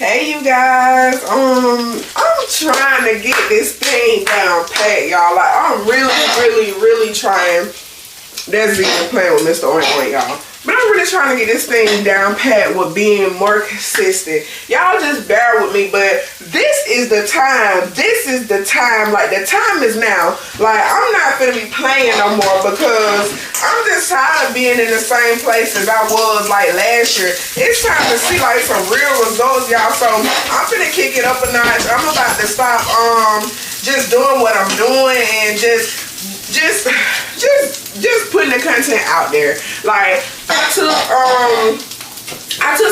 Hey you guys, I'm trying to get this thing down pat, y'all. Like I'm really trying. That's even playing with Mr. Oink Oink, y'all. But I'm really trying to get this thing down pat with being more consistent. Y'all just bear with me, but this is the time. This is the time. Like the time is now. Like I'm not gonna be playing no more because I'm just tired of being in the same place as I was like last year. It's time to see like some real results, y'all. So I'm gonna kick it up a notch. I'm about to stop just doing what I'm doing and just putting the content out there. Like I took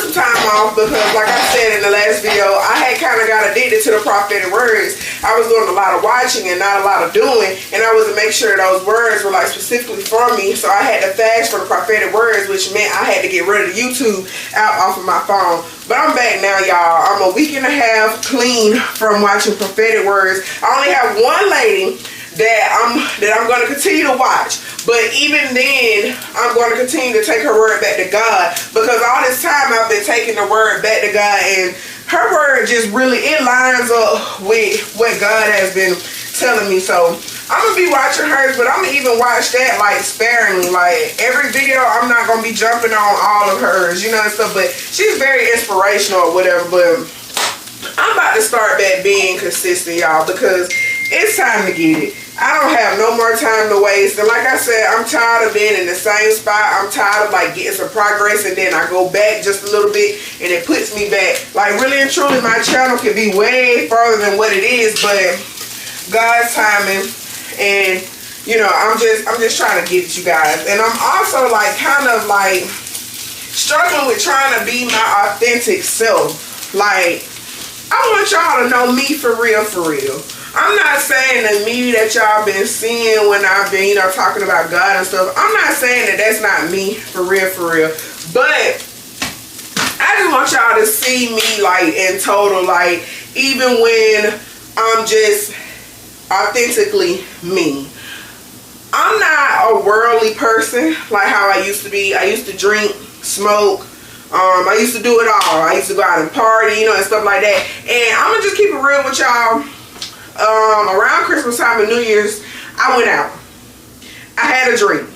some time off because, like I said in the last video, I had kind of got addicted to the prophetic words. I was doing a lot of watching and not a lot of doing, and I was to make sure those words were like specifically for me. So I had to fast for the prophetic words, which meant I had to get rid of the YouTube app off of my phone. But I'm back now, y'all. I'm a week and a half clean from watching prophetic words. I only have one lady that I'm going to continue to watch, but even then I'm going to continue to take her word back to God, because all this time I've been taking the word back to God, and her word just really, it lines up with what God has been telling me. So I'm gonna be watching hers, but I'm gonna even watch that like sparingly. Like every video I'm not gonna be jumping on all of hers, you know, and stuff, but she's very inspirational or whatever. But I'm about to start back being consistent, y'all, because it's time to get it. I don't have no more time to waste. And like I said, I'm tired of being in the same spot. I'm tired of like getting some progress and then I go back just a little bit and it puts me back. Like really and truly, my channel could be way further than what it is, but God's timing, and you know, I'm just trying to get it, you guys. And I'm also like kind of like struggling with trying to be my authentic self. Like I want y'all to know me for real, for real. I'm not saying the me that y'all been seeing when I've been, you know, talking about God and stuff. I'm not saying that that's not me for real, for real. But I just want y'all to see me like in total, like even when I'm just authentically me. I'm not a worldly person like how I used to be. I used to drink, smoke. I used to do it all. I used to go out and party, you know, and stuff like that. And I'm gonna just keep it real with y'all. Around Christmas time and New Year's, I went out. I had a drink.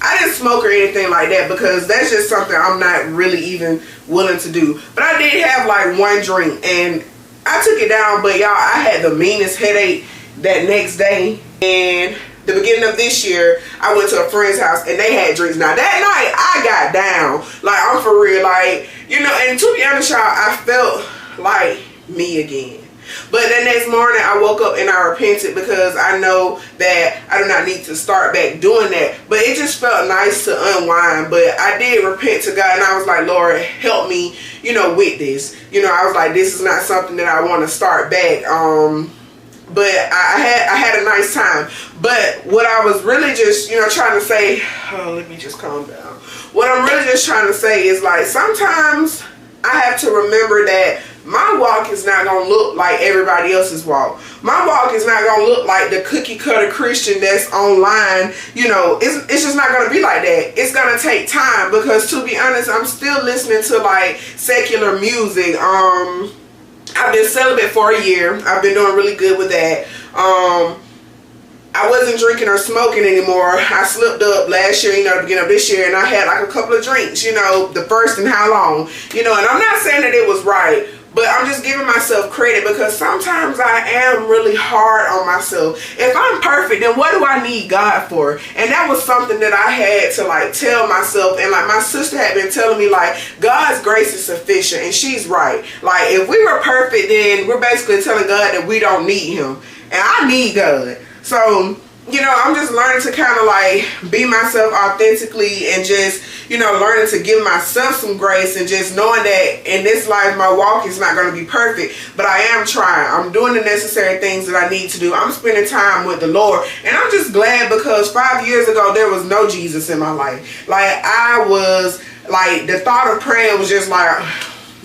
I didn't smoke or anything like that because that's just something I'm not really even willing to do. But I did have like one drink and I took it down. But y'all, I had the meanest headache that next day. And the beginning of this year, I went to a friend's house and they had drinks. Now that night, I got down. Like I'm for real. Like, you know, and to be honest, y'all, I felt like me again. But the next morning I woke up and I repented because I know that I do not need to start back doing that. But it just felt nice to unwind. But I did repent to God and I was like, Lord, help me, you know, with this. You know, I was like, this is not something that I want to start back. But I had a nice time. But what I was really just, you know, trying to say, oh, let me just calm down. What I'm really just trying to say is like sometimes I have to remember that my walk is not going to look like everybody else's walk. My walk is not going to look like the cookie cutter Christian that's online. You know, it's just not going to be like that. It's going to take time because, to be honest, I'm still listening to like secular music. I've been celibate for a year. I've been doing really good with that. I wasn't drinking or smoking anymore. I slipped up last year, you know, the beginning of this year, and I had like a couple of drinks, you know, the first in how long, you know, and I'm not saying that it was right, but I'm just giving myself credit because sometimes I am really hard on myself. If I'm perfect, then what do I need God for? And that was something that I had to like tell myself, and like my sister had been telling me like God's grace is sufficient, and she's right. Like if we were perfect, then we're basically telling God that we don't need him, and I need God. So, you know, I'm just learning to kind of like be myself authentically and just, you know, learning to give myself some grace and just knowing that in this life my walk is not going to be perfect, but I am trying. I'm doing the necessary things that I need to do. I'm spending time with the Lord, and I'm just glad because 5 years ago there was no Jesus in my life. Like I was like, the thought of praying was just like,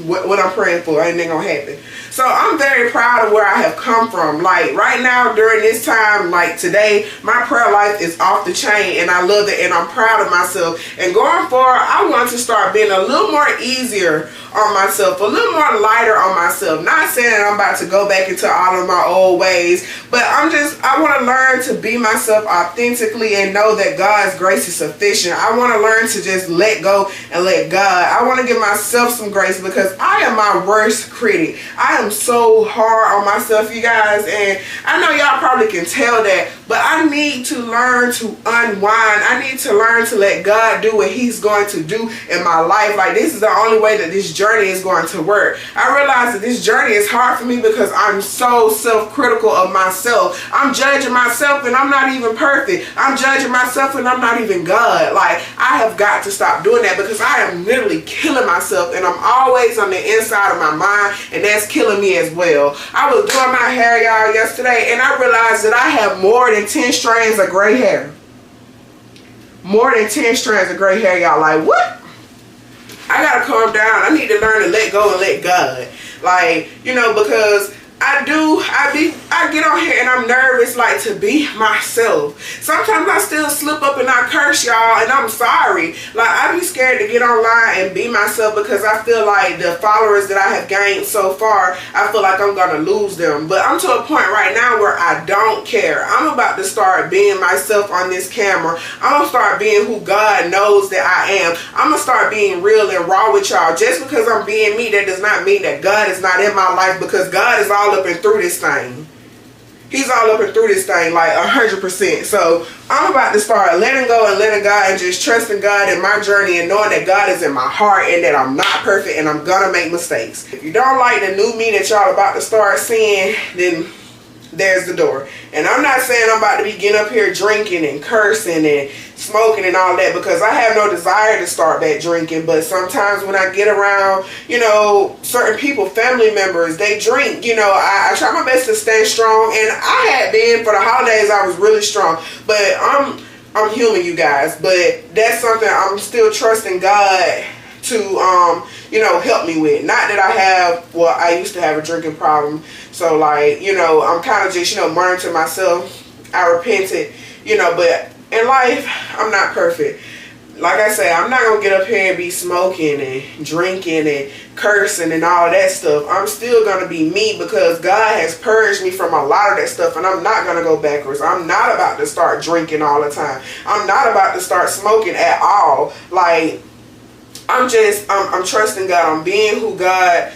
what I'm praying for. Anything gonna happen. So I'm very proud of where I have come from. Like right now during this time, like today, my prayer life is off the chain and I love it and I'm proud of myself. And going forward, I want to start being a little more easier on myself, a little more lighter on myself. Not saying that I'm about to go back into all of my old ways, but I want to learn to be myself authentically and know that God's grace is sufficient. I want to learn to just let go and let God. I want to give myself some grace because I am my worst critic. I am so hard on myself, you guys, and I know y'all probably can tell that, but I need to learn to unwind. I need to learn to let God do what he's going to do in my life. Like this is the only way that this journey is going to work. I realize that this journey is hard for me because I'm so self-critical of myself. I'm judging myself and I'm not even perfect. I'm judging myself and I'm not even God. Like I have got to stop doing that because I am literally killing myself and I'm always on the inside of my mind and that's killing me as well. I was doing my hair, y'all, yesterday and I realized that I have more than 10 strands of gray hair. More than 10 strands of gray hair, y'all. Like what? I gotta calm down. I need to learn to let go and let God. Like, you know, because I get on here and I'm nervous, like, to be myself. Sometimes I still slip up and I curse y'all and I'm sorry. Like, I be scared to get online and be myself because I feel like the followers that I have gained so far, I feel like I'm gonna lose them. But I'm to a point right now where I don't care. I'm about to start being myself on this camera. I'm gonna start being who God knows that I am. I'm gonna start being real and raw with y'all. Just because I'm being me, that does not mean that God is not in my life, because God is all up and through this thing. He's all up and through this thing like 100%. So I'm about to start letting go and letting God and just trusting God in my journey and knowing that God is in my heart and that I'm not perfect and I'm gonna make mistakes. If you don't like the new me that y'all about to start seeing, then there's the door. And I'm not saying I'm about to be getting up here drinking and cursing and smoking and all that, because I have no desire to start back drinking. But sometimes when I get around, you know, certain people, family members, they drink, you know, I try my best to stay strong. And I had been, for the holidays, I was really strong. But I'm human, you guys. But that's something I'm still trusting God to, you know, help me with. Not that I have, well, I used to have a drinking problem. So, like, you know, I'm kind of just, you know, monitoring myself. I repented, you know, but in life, I'm not perfect. Like I say, I'm not going to get up here and be smoking and drinking and cursing and all that stuff. I'm still going to be me because God has purged me from a lot of that stuff, and I'm not going to go backwards. I'm not about to start drinking all the time. I'm not about to start smoking at all. Like, I'm trusting God. I'm being who God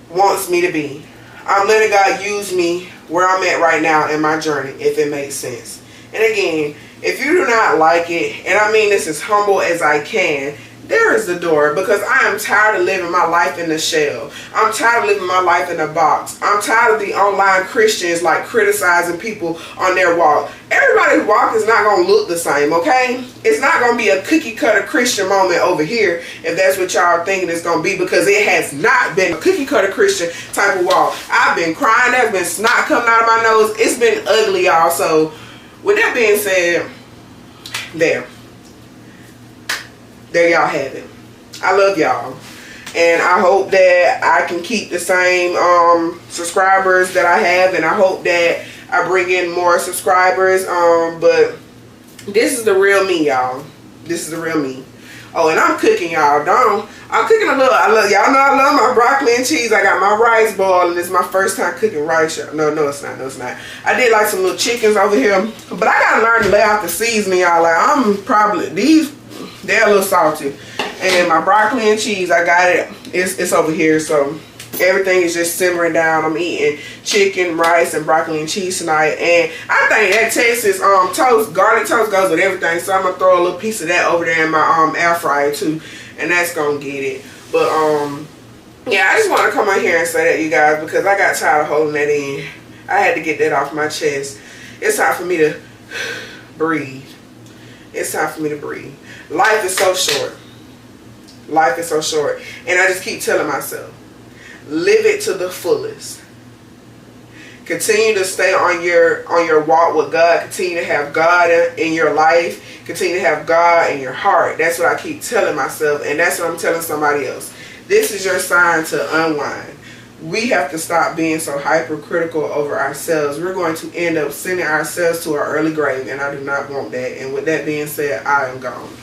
wants me to be. I'm letting God use me where I'm at right now in my journey, if it makes sense. And again, if you do not like it, and I mean this as humble as I can, there is the door, because I am tired of living my life in the shell. I'm tired of living my life in a box. I'm tired of the online Christians like criticizing people on their walk. Everybody's walk is not going to look the same, okay? It's not going to be a cookie cutter Christian moment over here, if that's what y'all thinking it's going to be, because it has not been a cookie cutter Christian type of walk. I've been crying. There's been snot coming out of my nose. It's been ugly, y'all. So with that being said, there y'all have it. I love y'all, and I hope that I can keep the same subscribers that I have, and I hope that I bring in more subscribers. But this is the real me, y'all. This is the real me. Oh, and I'm cooking, y'all. I'm cooking a little. Y'all know I love my broccoli and cheese. I got my rice boiling. This is my first time cooking rice. No, it's not. No, it's not. I did like some little chickens over here, but I gotta learn to lay out the seasoning, y'all. Like, I'm probably they're a little salty. And my broccoli and cheese, I got it. It's over here. So everything is just simmering down. I'm eating chicken, rice, and broccoli and cheese tonight. And I think that Texas toast, garlic toast, goes with everything. So I'm gonna throw a little piece of that over there in my air fryer too, and that's gonna get it. But yeah, I just want to come on here and say that, you guys, because I got tired of holding that in. I had to get that off my chest. It's time for me to breathe. It's time for me to breathe. Life is so short. Life is so short. And I just keep telling myself, live it to the fullest. Continue to stay on your walk with God. Continue to have God in your life. Continue to have God in your heart. That's what I keep telling myself, and that's what I'm telling somebody else. This is your sign to unwind. We have to stop being so hypercritical over ourselves. We're going to end up sending ourselves to our early grave, and I do not want that. And with that being said, I am gone.